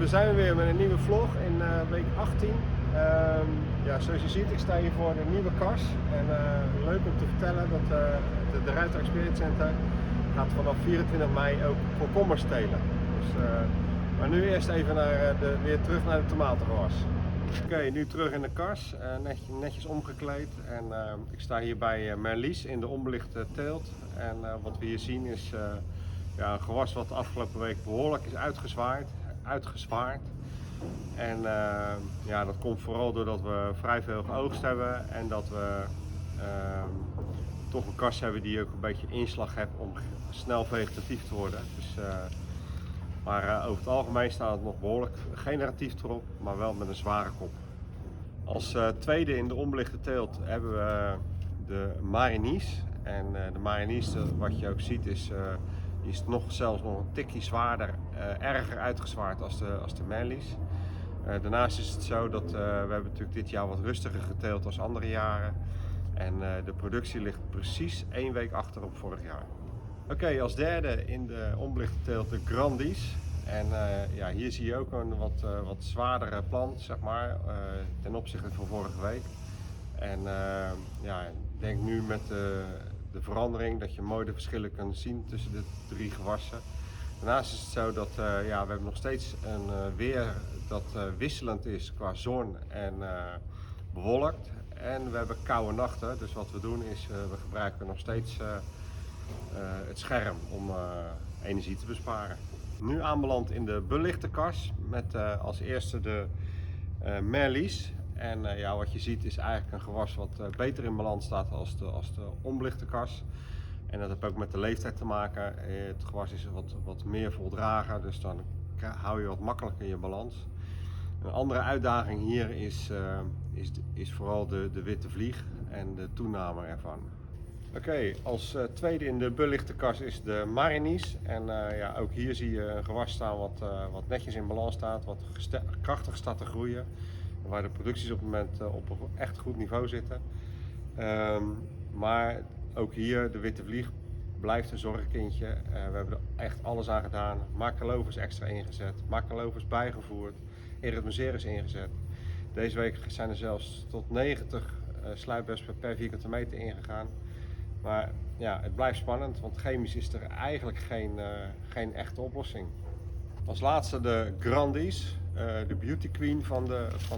daar zijn we weer met een nieuwe vlog in week 18. Ja, zoals je ziet, ik sta hier voor de nieuwe kars. En leuk om te vertellen dat de Ruiter Experience Center gaat vanaf 24 mei ook komkommers telen. Dus, maar nu eerst even weer terug naar de tomatengewas. Oké, nu terug in de kars, netjes omgekleed. En ik sta hier bij Merlies in de onbelichte teelt. En wat we hier zien is ja, een gewas wat de afgelopen week behoorlijk is uitgezwaard. En ja, dat komt vooral doordat we vrij veel geoogst hebben en dat we toch een kast hebben die ook een beetje inslag heeft om snel vegetatief te worden. Dus, maar over het algemeen staat het nog behoorlijk generatief erop, maar wel met een zware kop. Als tweede in de onbelichte teelt hebben we de Marinies. En de Marinies, wat je ook ziet, die is zelfs nog een tikje zwaarder, erger uitgezwaard als de Merlies. Daarnaast is het zo dat we hebben natuurlijk dit jaar wat rustiger geteeld als andere jaren. En de productie ligt precies 1 week achter op vorig jaar. Oké, als derde in de onbelichte teelt de Grandies. En ja, hier zie je ook een wat zwaardere plant, zeg maar, ten opzichte van vorige week. En ja, ik denk nu met de verandering dat je mooi de verschillen kunt zien tussen de 3 gewassen. Daarnaast is het zo dat ja, we hebben nog steeds een weer dat wisselend is qua zon en bewolkt. En we hebben koude nachten, dus wat we doen is we gebruiken nog steeds het scherm om energie te besparen. Nu aanbeland in de belichte kars met als eerste de Merlies. En ja, wat je ziet is eigenlijk een gewas wat beter in balans staat als de onbelichte kars. En dat heeft ook met de leeftijd te maken. Het gewas is wat meer voldragen, dus dan hou je wat makkelijker je balans. Een andere uitdaging hier is vooral de witte vlieg en de toename ervan. Oké, als tweede in de belichte kast is de Marinies. En ja, ook hier zie je een gewas staan wat netjes in balans staat, wat krachtig staat te groeien. Waar de producties op het moment op een echt goed niveau zitten. Maar ook hier, de witte vlieg blijft een zorgkindje. We hebben er echt alles aan gedaan. Makrelove extra ingezet, makrelove bijgevoerd, erythroseer is ingezet. Deze week zijn er zelfs tot 90 sluipwespen per vierkante meter ingegaan. Maar ja, het blijft spannend, want chemisch is er eigenlijk geen echte oplossing. Als laatste de Grandies, de beauty queen van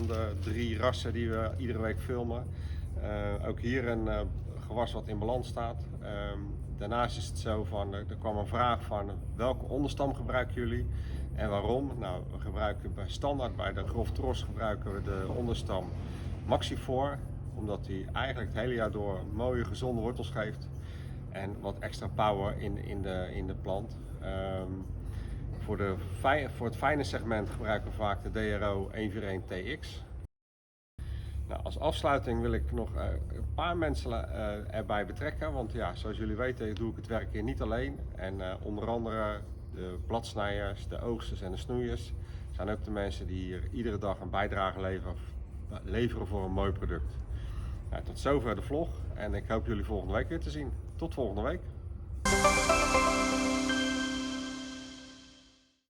de 3 rassen die we iedere week filmen. Ook hier een gewas wat in balans staat. Daarnaast is het zo van, er kwam een vraag van welke onderstam gebruiken jullie en waarom? Nou, we gebruiken bij de grof tros gebruiken we de onderstam Maxifor, omdat die eigenlijk het hele jaar door mooie gezonde wortels geeft en wat extra power in de plant. Voor het fijne segment gebruiken we vaak de DRO 141TX. Nou, als afsluiting wil ik nog een paar mensen erbij betrekken, want ja, zoals jullie weten doe ik het werk hier niet alleen. En onder andere de bladsnijders, de oogsters en de snoeiers zijn ook de mensen die hier iedere dag een bijdrage leveren voor een mooi product. Nou, tot zover de vlog en ik hoop jullie volgende week weer te zien. Tot volgende week!